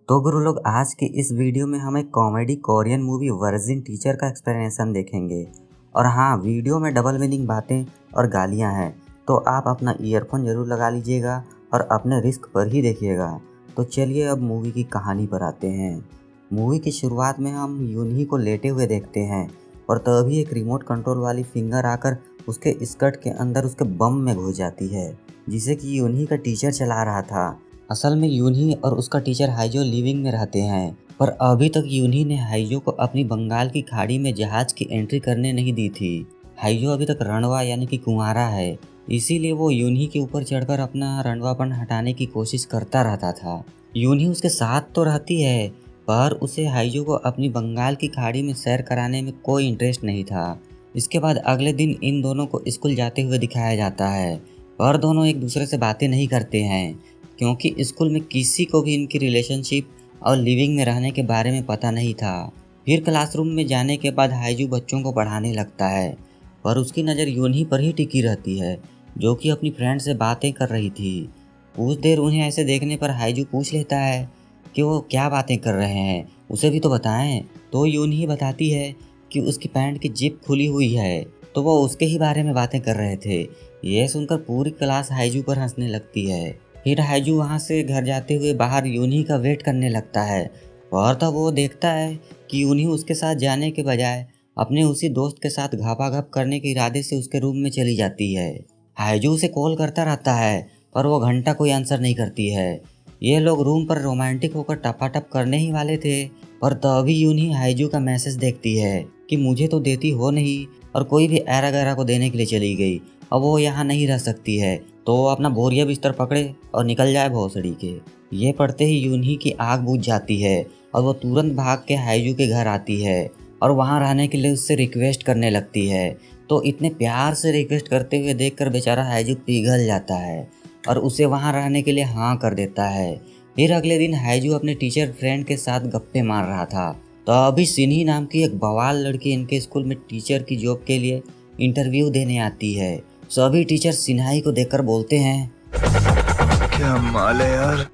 तो गुरु लोग आज की इस वीडियो में हम एक comedy Korean movie virgin teacher का एक्सप्लेनेशन देखेंगे। और हाँ, वीडियो में डबल मीनिंग बातें और गालियाँ हैं, तो आप अपना ईयरफोन ज़रूर लगा लीजिएगा और अपने रिस्क पर ही देखिएगा। तो चलिए अब मूवी की कहानी पर आते हैं। मूवी की शुरुआत में हम यूनही को लेटे हुए देखते हैं और तभी एक रिमोट कंट्रोल वाली फिंगर आकर उसके स्कर्ट के अंदर उसके बम में घुस जाती है, जिसे कि यूनही का टीचर चला रहा था। असल में यूनही और उसका टीचर हाइजो लिविंग में रहते हैं, पर अभी तक यूनही ने हाइजो को अपनी बंगाल की खाड़ी में जहाज की एंट्री करने नहीं दी थी। हाइजो अभी तक रणवा यानी कि कुंवारा है, इसीलिए वो यूनही के ऊपर चढ़कर अपना रणवापन हटाने की कोशिश करता रहता था। यूनही उसके साथ तो रहती है, पर उसे हाइजो को अपनी बंगाल की खाड़ी में सैर कराने में कोई इंटरेस्ट नहीं था। इसके बाद अगले दिन इन दोनों को स्कूल जाते हुए दिखाया जाता है, पर दोनों एक दूसरे से बातें नहीं करते हैं, क्योंकि स्कूल में किसी को भी इनकी रिलेशनशिप और लिविंग में रहने के बारे में पता नहीं था। फिर क्लासरूम में जाने के बाद हाइजू बच्चों को पढ़ाने लगता है, पर उसकी नज़र यूनही पर ही टिकी रहती है, जो कि अपनी फ्रेंड से बातें कर रही थी। कुछ देर उन्हें ऐसे देखने पर हाइजू पूछ लेता है कि वो क्या बातें कर रहे हैं, उसे भी तो बताएं। तो यूनही बताती है कि उसकी पैंट की जिप खुली हुई है, तो वो उसके ही बारे में बातें कर रहे थे। यह सुनकर पूरी क्लास हाइजू पर हंसने लगती है। फिर हाइजू वहाँ से घर जाते हुए बाहर यूनही का वेट करने लगता है, और तब वो देखता है कि यूनही उसके साथ जाने के बजाय अपने उसी दोस्त के साथ घापाघप करने के इरादे से उसके रूम में चली जाती है। हाइजू उसे कॉल करता रहता है, पर वो घंटा कोई आंसर नहीं करती है। ये लोग रूम पर रोमांटिक होकर टपाटप करने ही वाले थे, पर तभी यूनही हाइजू का मैसेज देखती है कि मुझे तो देती हो नहीं और कोई भी ऐरा गैरा को देने के लिए चली गई, अब वो यहाँ नहीं रह सकती है, तो वो अपना बोरिया बिस्तर पकड़े और निकल जाए भोसड़ी के। ये पढ़ते ही यूनही की आग बुझ जाती है और वो तुरंत भाग के हाइजू के घर आती है और वहाँ रहने के लिए उससे रिक्वेस्ट करने लगती है। तो इतने प्यार से रिक्वेस्ट करते हुए देखकर बेचारा हाइजू पिघल जाता है और उसे वहाँ रहने के लिए हाँ कर देता है। फिर अगले दिन हाइजू अपने टीचर फ्रेंड के साथ गप्पे मार रहा था, तो अभी सिन्ही नाम की एक बवाल लड़की इनके स्कूल में टीचर की जॉब के लिए इंटरव्यू देने आती है। सभी टीचर सिन्हाई को देखकर बोलते हैं, क्या माल है यार।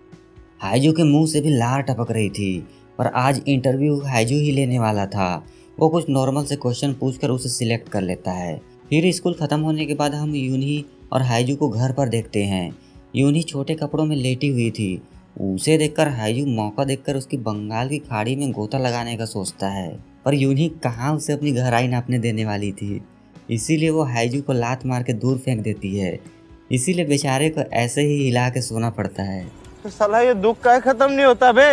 हाइजू के मुंह से भी लार टपक रही थी, पर आज इंटरव्यू हाइजू ही लेने वाला था। वो कुछ नॉर्मल से क्वेश्चन पूछकर उसे सिलेक्ट कर लेता है। फिर स्कूल खत्म होने के बाद हम यूनही और हाइजू को घर पर देखते हैं। यूनही छोटे कपड़ों में लेटी हुई थी। उसे देखकर हाइजू मौका देखकर उसकी बंगाल की खाड़ी में गोता लगाने का सोचता है, पर यूनही कहाँ उसे अपनी गहराई नापने देने वाली थी, इसीलिए वो हाइजू को लात मार के दूर फेंक देती है। इसीलिए बेचारे को ऐसे ही हिला के सोना पड़ता है। तो साला ये दुख का खत्म नहीं होता बे।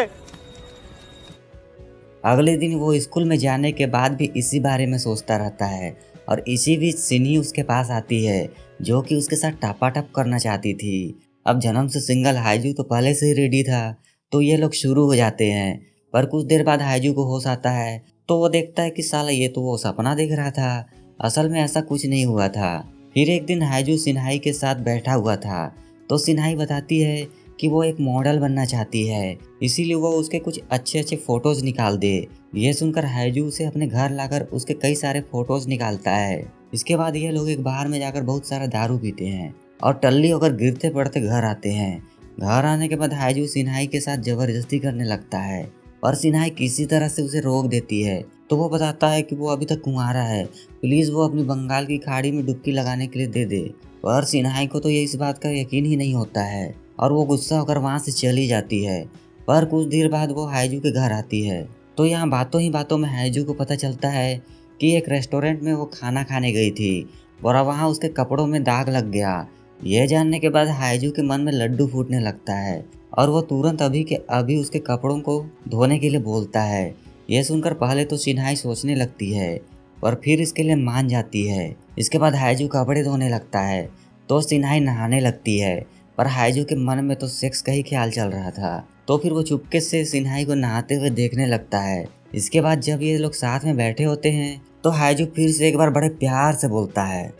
अगले दिन वो स्कूल में जाने के बाद भी इसी बारे में सोचता रहता है, और इसी बीच सिन्ही उसके पास आती है, जो कि उसके साथ टापाटप करना चाहती थी। अब जन्म से सिंगल हाइजू तो पहले से ही रेडी था, तो ये लोग शुरू हो जाते हैं। पर कुछ देर बाद हाइजू को होश आता है, तो वो देखता है कि साला ये तो वो सपना देख रहा था, असल में ऐसा कुछ नहीं हुआ था। फिर एक दिन हाइजू सिन्हाई के साथ बैठा हुआ था, तो सिन्हाई बताती है कि वो एक मॉडल बनना चाहती है, इसीलिए वो उसके कुछ अच्छे अच्छे फोटोज निकाल दे। ये सुनकर हाइजू उसे अपने घर लाकर उसके कई सारे फोटोज निकालता है। इसके बाद ये लोग एक बार में जाकर बहुत सारा दारू पीते हैं और टल्ली होकर गिरते पड़ते घर आते हैं। घर आने के बाद हाइजू सिन्हाई के साथ जबरदस्ती करने लगता है, पर सिन्हाई किसी तरह से उसे रोक देती है। तो वो बताता है कि वो अभी तक कुंवारा है, प्लीज वो अपनी बंगाल की खाड़ी में डुबकी लगाने के लिए दे दे। पर सिन्हाई को तो ये इस बात का यकीन ही नहीं होता है और वो गुस्सा होकर वहाँ से चली जाती है। पर कुछ देर बाद वो हाइजू के घर आती है, तो यहाँ बातों ही बातों में हाइजू को पता चलता है कि एक रेस्टोरेंट में वो खाना खाने गई थी और वहाँ उसके कपड़ों में दाग लग गया। यह जानने के बाद हाइजू के मन में लड्डू फूटने लगता है और वो तुरंत अभी के अभी उसके कपड़ों को धोने के लिए बोलता है। यह सुनकर पहले तो सिन्हाई सोचने लगती है, पर फिर इसके लिए मान जाती है। इसके बाद हाइजू कपड़े धोने लगता है, तो सिन्हाई नहाने लगती है, पर हाइजू के मन में तो सेक्स का ही ख्याल चल रहा था। तो फिर वो चुपके से सिन्हाई को नहाते हुए देखने लगता है। इसके बाद जब ये लोग साथ में बैठे होते हैं, तो हाइजू फिर से एक बार बड़े प्यार से बोलता है,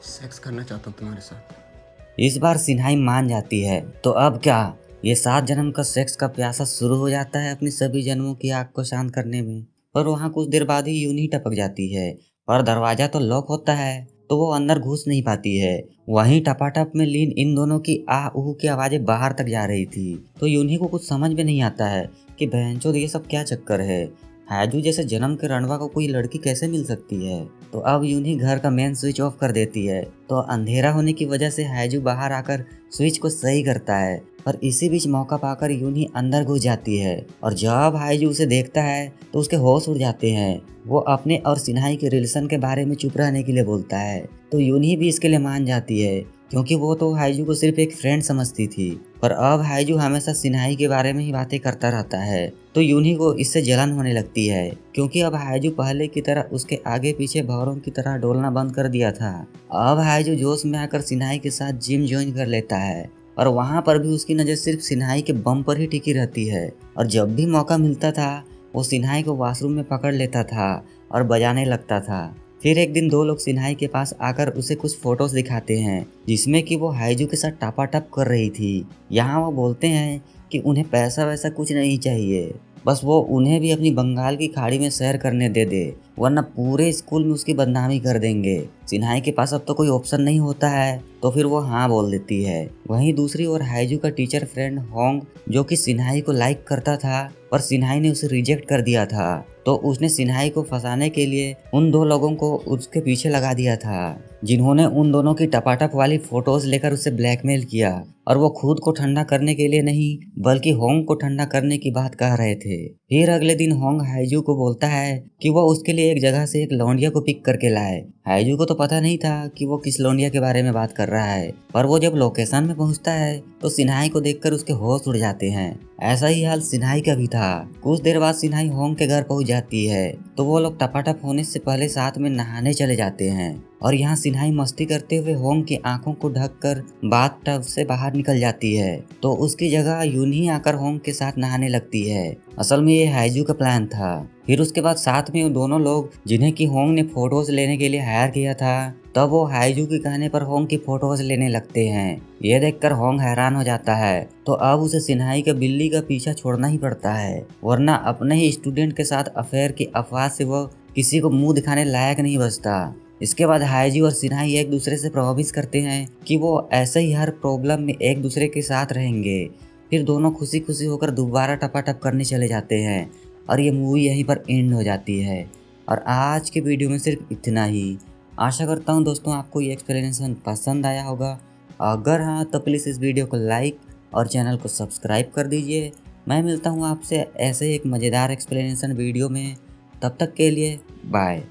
सेक्स करना चाहता हूँ तुम्हारे साथ। इस बार सिन्हाई मान जाती है। तो अब क्या, ये 7 जन्म का सेक्स का प्यासा शुरू हो जाता है अपनी सभी जन्मों की आग को शांत करने में। पर वहाँ कुछ देर बाद ही यूं ही टपक जाती है और दरवाजा तो लॉक होता है। तो वो अंदर घुस नहीं पाती है। वहीं टपाटप में लीन इन दोनों की आह ऊह की आवाजें बाहर तक जा रही थी। तो यून्ही को कुछ समझ में नहीं आता है कि बहनचोद ये सब क्या चक्कर है। हैजू जैसे जन्म के रणवा को कोई लड़की कैसे मिल सकती है। तो अब यून्ही घर का मेन स्विच ऑफ कर देती है। तो अंधेरा होने की वजह से हैजू बाहर आकर स्विच को सही करता है। पर इसी बीच मौका पाकर यून्ही अंदर घुस जाती है और जब हैजू उसे देखता है तो उसके होश उड़ जाते हैं। वो अपने और सिन्हाई के रिलेशन के बारे में चुप रहने के लिए बोलता है। तो यून्ही भी इसके लिए मान जाती है क्योंकि वो तो हाइजू को सिर्फ एक फ्रेंड समझती थी। पर अब हाइजू हमेशा सिन्हाई के बारे में ही बातें करता रहता है। तो यून्ही को इससे जलन होने लगती है क्योंकि अब हाइजू पहले की तरह उसके आगे पीछे भौरों की तरह डोलना बंद कर दिया था। अब हाइजू जोश में आकर सिन्हाई के साथ जिम ज्वाइन कर लेता है और वहाँ पर भी उसकी नज़र सिर्फ सिन्हाई के बम पर ही टिकी रहती है। और जब भी मौका मिलता था वो सिन्हाई को वॉशरूम में पकड़ लेता था और बजाने लगता था। फिर एक दिन दो लोग सिन्हाई के पास आकर उसे कुछ फोटोज दिखाते हैं जिसमें कि वो हाइजू के साथ टापाटप कर रही थी। यहाँ वो बोलते हैं कि उन्हें पैसा वैसा कुछ नहीं चाहिए, बस वो उन्हें भी अपनी बंगाल की खाड़ी में सैर करने दे दे वरना पूरे स्कूल में उसकी बदनामी कर देंगे। सिन्हाई के पास अब तो कोई ऑप्शन नहीं होता है तो फिर वो हाँ बोल देती है। वहीं दूसरी ओर हाइजू का टीचर फ्रेंड होंग जो कि सिन्हाई को लाइक करता था पर सिन्हाई ने उसे रिजेक्ट कर दिया था, तो उसने सिन्हाई को फंसाने के लिए उन दो लोगों को उसके पीछे लगा दिया था जिन्होंने उन दोनों की टपाटप वाली फोटोज लेकर उसे ब्लैकमेल किया। और वो खुद को ठंडा करने के लिए नहीं बल्कि होंग को ठंडा करने की बात कह रहे थे। फिर अगले दिन होंग हाइजू को बोलता है कि वो उसके लिए एक जगह से एक लौंडिया को पिक करके लाए। हाइजू को तो पता नहीं था कि वो किस लौंडिया के बारे में बात कर रहा है, पर वो जब लोकेशन में पहुंचता है तो सिन्हाई को देखकर उसके होश उड़ जाते हैं। ऐसा ही हाल सिन्हाई का भी था। कुछ देर बाद सिन्हाई होंग के घर पहुंच जाती है तो वो लोग टपाटप होने से पहले साथ में नहाने चले जाते हैं। और यहाँ सिन्हाई मस्ती करते हुए होंग की आंखों को ढककर बाथ टब से बाहर निकल जाती है तो उसकी जगह यून्ही आकर होंग के साथ नहाने लगती है। असल में ये हाइजू का प्लान था। फिर उसके बाद साथ में दोनों लोग जिन्हें कि होंग ने फोटोज लेने के लिए हायर किया था तब वो हाइजू के कहने पर होंग की फोटोज लेने लगते हैं। ये देखकर होंग हैरान हो जाता है तो अब उसे सिन्हाई का बिल्ली का पीछा छोड़ना ही पड़ता है वरना अपने ही स्टूडेंट के साथ अफेयर की अफवाह से वो किसी को मुंह दिखाने लायक नहीं बचता। इसके बाद हाइजू और सिन्हाई एक दूसरे से प्रॉमिस करते हैं कि वो ऐसे ही हर प्रॉब्लम में एक दूसरे के साथ रहेंगे। फिर दोनों खुशी खुशी होकर दोबारा टपाटप करने चले जाते हैं और ये मूवी यहीं पर एंड हो जाती है। और आज के वीडियो में सिर्फ इतना ही। आशा करता हूँ दोस्तों आपको ये एक्सप्लेनेशन पसंद आया होगा। अगर हाँ तो प्लीज़ इस वीडियो को लाइक और चैनल को सब्सक्राइब कर दीजिए। मैं मिलता हूँ आपसे ऐसे एक मज़ेदार एक्सप्लेनेशन वीडियो में। तब तक के लिए बाय।